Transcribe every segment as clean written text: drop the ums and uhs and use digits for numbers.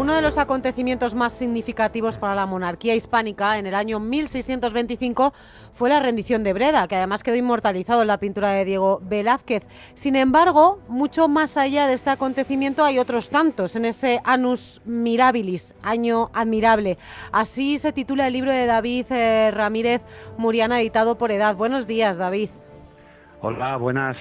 Uno de los acontecimientos más significativos para la monarquía hispánica en el año 1625 fue la rendición de Breda, que además quedó inmortalizado en la pintura de Diego Velázquez. Sin embargo, mucho más allá de este acontecimiento hay otros tantos en ese Annus Mirabilis, año admirable. Así se titula el libro de David Ramírez Muriana, editado por Edad. Buenos días, David. Hola, buenas.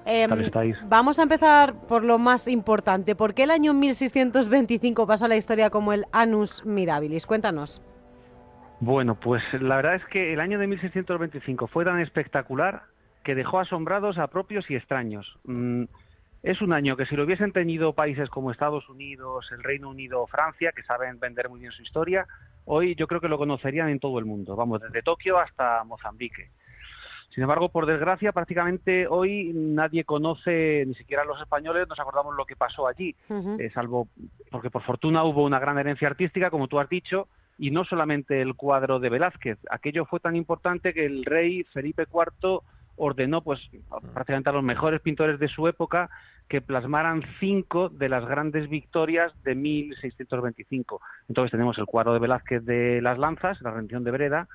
¿Qué tal estáis? Vamos a empezar por lo más importante. ¿Por qué el año 1625 pasó a la historia como el Annus Mirabilis? Cuéntanos. Bueno, pues la verdad es que el año de 1625 fue tan espectacular que dejó asombrados a propios y extraños. Es un año que si lo hubiesen tenido países como Estados Unidos, el Reino Unido o Francia, que saben vender muy bien su historia, hoy yo creo que lo conocerían en todo el mundo, vamos, desde Tokio hasta Mozambique. Sin embargo, por desgracia, prácticamente hoy nadie conoce, ni siquiera los españoles, nos acordamos lo que pasó allí, salvo porque por fortuna hubo una gran herencia artística, como tú has dicho, y no solamente el cuadro de Velázquez. Aquello fue tan importante que el rey Felipe IV ordenó, pues, prácticamente a los mejores pintores de su época que plasmaran 5 de las grandes victorias de 1625. Entonces tenemos el cuadro de Velázquez de las Lanzas, la rendición de Breda,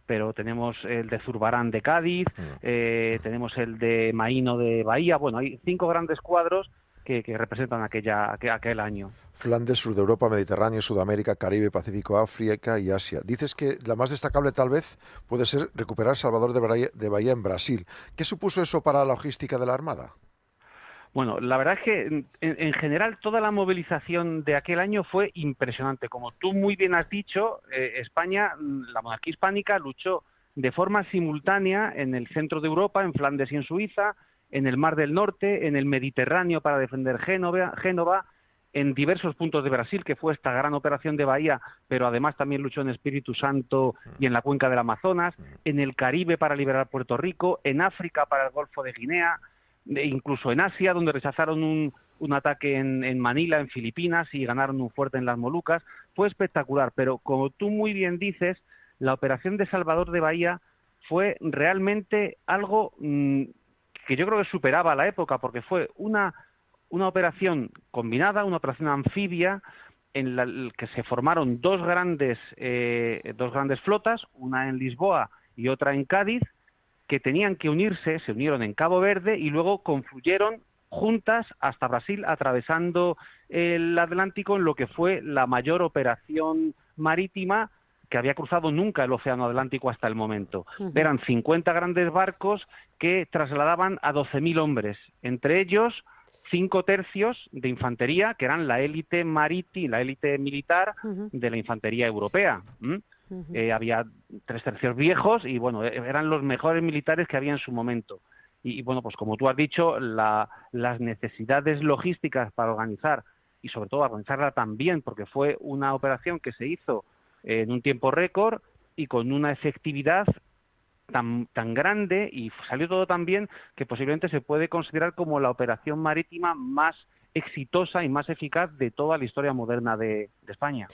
pero tenemos el de Zurbarán de Cádiz, tenemos el de Maíno de Bahía. Bueno, hay 5 grandes cuadros que representan aquel año. Flandes, sur de Europa, Mediterráneo, Sudamérica, Caribe, Pacífico, África y Asia. Dices que la más destacable tal vez puede ser recuperar Salvador de Bahía en Brasil. ¿Qué supuso eso para la logística de la Armada? Bueno, la verdad es que en general toda la movilización de aquel año fue impresionante. Como tú muy bien has dicho, España, la monarquía hispánica, luchó de forma simultánea en el centro de Europa, en Flandes y en Suiza, en el Mar del Norte, en el Mediterráneo para defender Génova, en diversos puntos de Brasil, que fue esta gran operación de Bahía, pero además también luchó en Espíritu Santo y en la cuenca del Amazonas, en el Caribe para liberar Puerto Rico, en África para el Golfo de Guinea, incluso en Asia, donde rechazaron un ataque en Manila, en Filipinas, y ganaron un fuerte en las Molucas. Fue espectacular, pero como tú muy bien dices, la operación de Salvador de Bahía fue realmente algo que yo creo que superaba la época, porque fue una operación combinada, una operación anfibia, en la que se formaron dos grandes flotas, una en Lisboa y otra en Cádiz, que tenían que unirse, se unieron en Cabo Verde y luego confluyeron juntas hasta Brasil, atravesando el Atlántico en lo que fue la mayor operación marítima que había cruzado nunca el Océano Atlántico hasta el momento. Eran 50 grandes barcos que trasladaban a 12.000 hombres, entre ellos 5 tercios de infantería, que eran la élite marítima, la élite militar de la infantería europea. Había 3 tercios viejos y, bueno, eran los mejores militares que había en su momento. Y bueno, pues como tú has dicho, las necesidades logísticas para organizar, y sobre todo organizarla también, porque fue una operación que se hizo en un tiempo récord y con una efectividad tan grande, y salió todo tan bien que posiblemente se puede considerar como la operación marítima más exitosa y más eficaz de toda la historia moderna de España.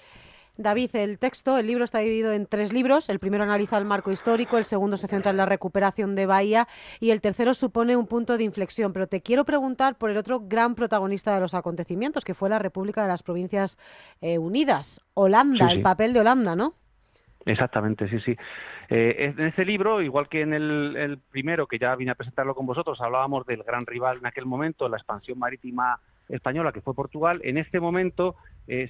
David, el libro está dividido en 3 libros. El primero analiza el marco histórico, el segundo se centra en la recuperación de Bahía y el tercero supone un punto de inflexión. Pero te quiero preguntar por el otro gran protagonista de los acontecimientos, que fue la República de las Provincias Unidas, Holanda, sí. El papel de Holanda, ¿no? Exactamente, sí. En este libro, igual que en el primero, que ya vine a presentarlo con vosotros, hablábamos del gran rival en aquel momento, la expansión marítima española, que fue Portugal. En este momento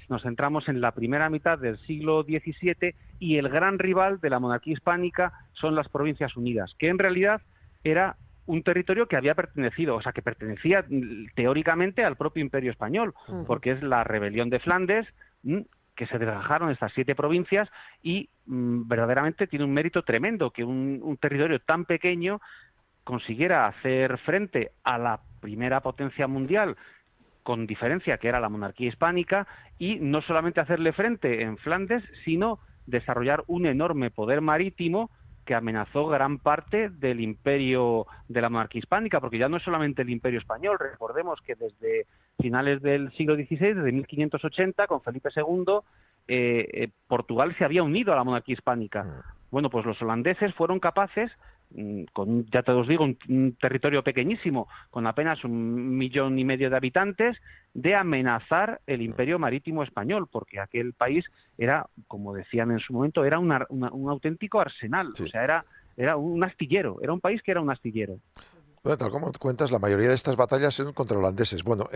nos centramos en la primera mitad del siglo XVII y el gran rival de la monarquía hispánica son las Provincias Unidas, que en realidad era un territorio que había pertenecido, o sea, que pertenecía teóricamente al propio Imperio Español, porque es la rebelión de Flandes, que se desgajaron estas 7 provincias y verdaderamente tiene un mérito tremendo que un territorio tan pequeño consiguiera hacer frente a la primera potencia mundial con diferencia, que era la monarquía hispánica, y no solamente hacerle frente en Flandes, sino desarrollar un enorme poder marítimo que amenazó gran parte del imperio de la monarquía hispánica, porque ya no es solamente el imperio español. Recordemos que desde finales del siglo XVI, desde 1580, con Felipe II, Portugal se había unido a la monarquía hispánica. Bueno, pues los holandeses fueron capaces ya te os digo, un territorio pequeñísimo, con apenas 1,5 millones de habitantes, de amenazar el imperio marítimo español, porque aquel país era, como decían en su momento, era un auténtico arsenal, Sí. o sea, era un astillero, era un país que era un astillero. Bueno, tal como cuentas, la mayoría de estas batallas son contra holandeses. Bueno,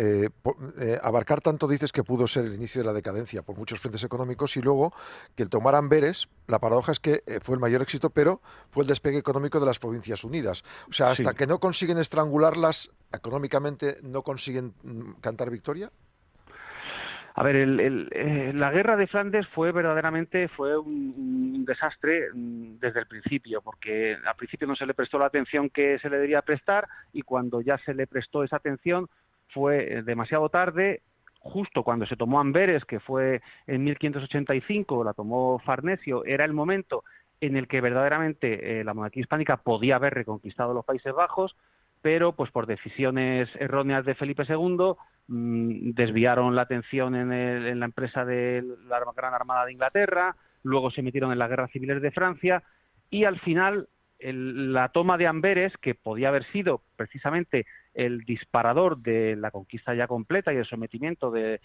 abarcar tanto dices que pudo ser el inicio de la decadencia por muchos frentes económicos y luego que el tomar Amberes, la paradoja es que fue el mayor éxito, pero fue el despegue económico de las Provincias Unidas. O sea, hasta Sí. que no consiguen estrangularlas económicamente, no consiguen cantar victoria. A ver, la guerra de Flandes fue un desastre desde el principio, porque al principio no se le prestó la atención que se le debería prestar y cuando ya se le prestó esa atención fue demasiado tarde. Justo cuando se tomó Amberes, que fue en 1585, la tomó Farnesio, era el momento en el que verdaderamente la monarquía hispánica podía haber reconquistado los Países Bajos, pero pues por decisiones erróneas de Felipe II desviaron la atención en la empresa de la Gran Armada de Inglaterra, luego se metieron en las guerras civiles de Francia y al final la toma de Amberes, que podía haber sido precisamente el disparador de la conquista ya completa y el sometimiento de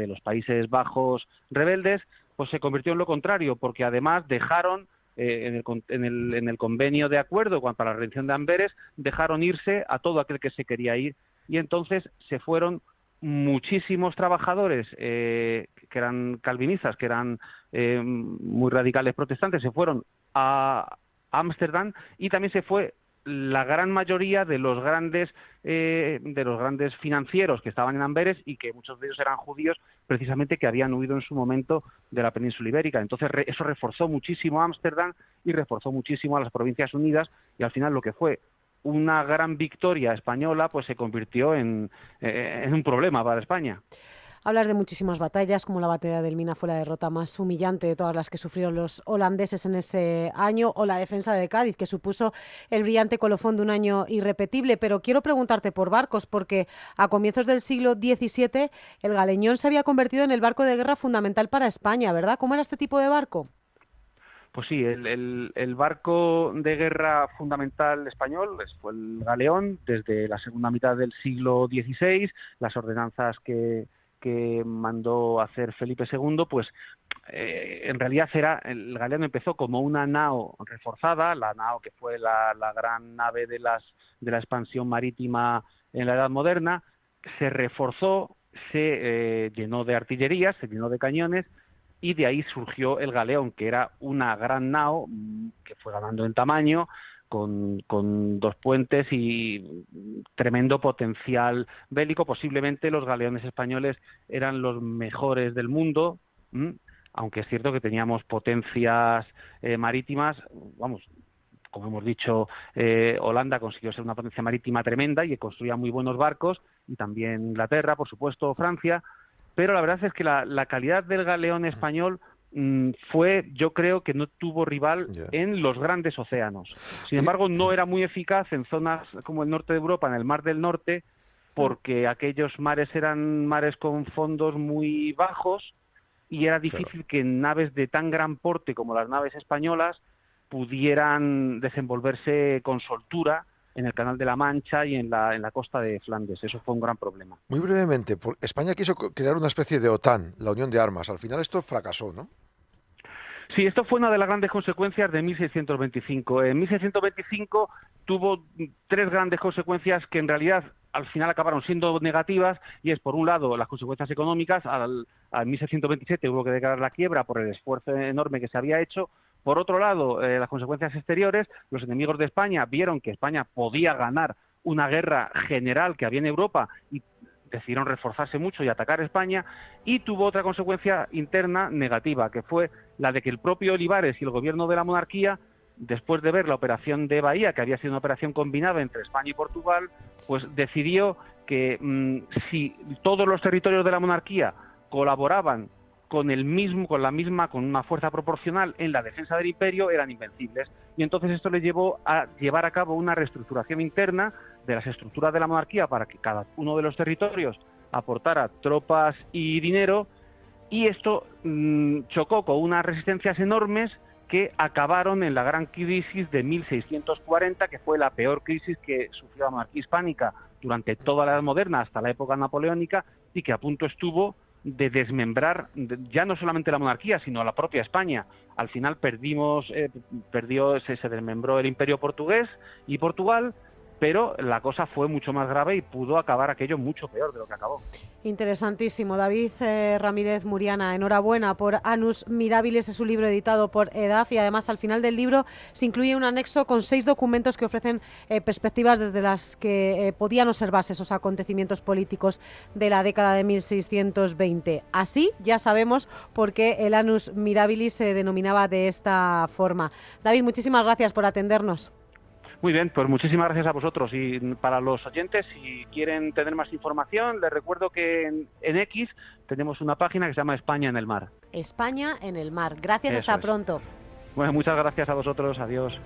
los Países Bajos rebeldes, pues se convirtió en lo contrario, porque además dejaron en el convenio de acuerdo para la rendición de Amberes, dejaron irse a todo aquel que se quería ir y entonces se fueron muchísimos trabajadores que eran calvinistas, que eran muy radicales protestantes, se fueron a Ámsterdam y también se fue la gran mayoría de los grandes financieros que estaban en Amberes y que muchos de ellos eran judíos precisamente que habían huido en su momento de la península ibérica. Entonces eso reforzó muchísimo a Ámsterdam y reforzó muchísimo a las Provincias Unidas y al final lo que fue una gran victoria española pues se convirtió en un problema para España. Hablas de muchísimas batallas, como la batalla del Mina fue la derrota más humillante de todas las que sufrieron los holandeses en ese año, o la defensa de Cádiz, que supuso el brillante colofón de un año irrepetible. Pero quiero preguntarte por barcos, porque a comienzos del siglo XVII el galeñón se había convertido en el barco de guerra fundamental para España, ¿verdad? ¿Cómo era este tipo de barco? Pues sí, el barco de guerra fundamental español fue el galeón desde la segunda mitad del siglo XVI, las ordenanzas que mandó hacer Felipe II, pues en realidad el galeón empezó como una nao reforzada, la nao que fue la gran nave de la expansión marítima en la Edad Moderna, se reforzó, se llenó de artillería, se llenó de cañones, y de ahí surgió el galeón, que era una gran nao que fue ganando en tamaño, con 2 puentes y tremendo potencial bélico. Posiblemente los galeones españoles eran los mejores del mundo, aunque es cierto que teníamos potencias marítimas, vamos, como hemos dicho, Holanda consiguió ser una potencia marítima tremenda y construía muy buenos barcos, y también Inglaterra, por supuesto, Francia, pero la verdad es que la calidad del galeón español yo creo que no tuvo rival en los grandes océanos. Sin embargo, no era muy eficaz en zonas como el norte de Europa, en el Mar del Norte, porque aquellos mares eran mares con fondos muy bajos y era difícil que naves de tan gran porte como las naves españolas pudieran desenvolverse con soltura en el Canal de la Mancha y en la costa de Flandes. Eso fue un gran problema. Muy brevemente, España quiso crear una especie de OTAN, la Unión de Armas. Al final esto fracasó, ¿no? Sí, esto fue una de las grandes consecuencias de 1625. En 1625 tuvo 3 grandes consecuencias que en realidad al final acabaron siendo negativas, y es, por un lado, las consecuencias económicas. Al 1627 hubo que declarar la quiebra por el esfuerzo enorme que se había hecho. Por otro lado, las consecuencias exteriores. Los enemigos de España vieron que España podía ganar una guerra general que había en Europa y decidieron reforzarse mucho y atacar España, y tuvo otra consecuencia interna negativa, que fue la de que el propio Olivares y el gobierno de la monarquía, después de ver la operación de Bahía, que había sido una operación combinada entre España y Portugal, pues decidió que si todos los territorios de la monarquía colaboraban con una fuerza proporcional en la defensa del imperio, eran invencibles. Y entonces esto le llevó a llevar a cabo una reestructuración interna de las estructuras de la monarquía para que cada uno de los territorios aportara tropas y dinero, y esto chocó con unas resistencias enormes que acabaron en la gran crisis de 1640, que fue la peor crisis que sufrió la monarquía hispánica durante toda la Edad Moderna hasta la época napoleónica, y que a punto estuvo de desmembrar ya no solamente la monarquía, sino a la propia España. Al final se desmembró el Imperio portugués y Portugal, pero la cosa fue mucho más grave y pudo acabar aquello mucho peor de lo que acabó. Interesantísimo. David Ramírez Muriana, enhorabuena por Annus Mirabilis, es un libro editado por EDAF, y además al final del libro se incluye un anexo con 6 documentos que ofrecen perspectivas desde las que podían observarse esos acontecimientos políticos de la década de 1620. Así ya sabemos por qué el Annus Mirabilis se denominaba de esta forma. David, muchísimas gracias por atendernos. Muy bien, pues muchísimas gracias a vosotros. Y para los oyentes, si quieren tener más información, les recuerdo que en X tenemos una página que se llama España en el Mar. España en el Mar. Gracias, hasta pronto. Bueno, muchas gracias a vosotros. Adiós.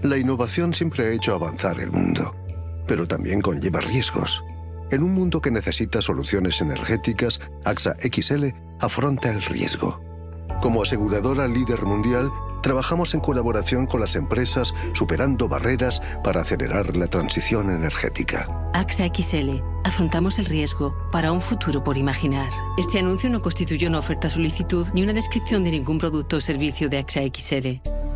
La innovación siempre ha hecho avanzar el mundo, pero también conlleva riesgos. En un mundo que necesita soluciones energéticas, AXA XL afronta el riesgo. Como aseguradora líder mundial, trabajamos en colaboración con las empresas, superando barreras para acelerar la transición energética. AXA XL. Afrontamos el riesgo para un futuro por imaginar. Este anuncio no constituye una oferta solicitud ni una descripción de ningún producto o servicio de AXA XL.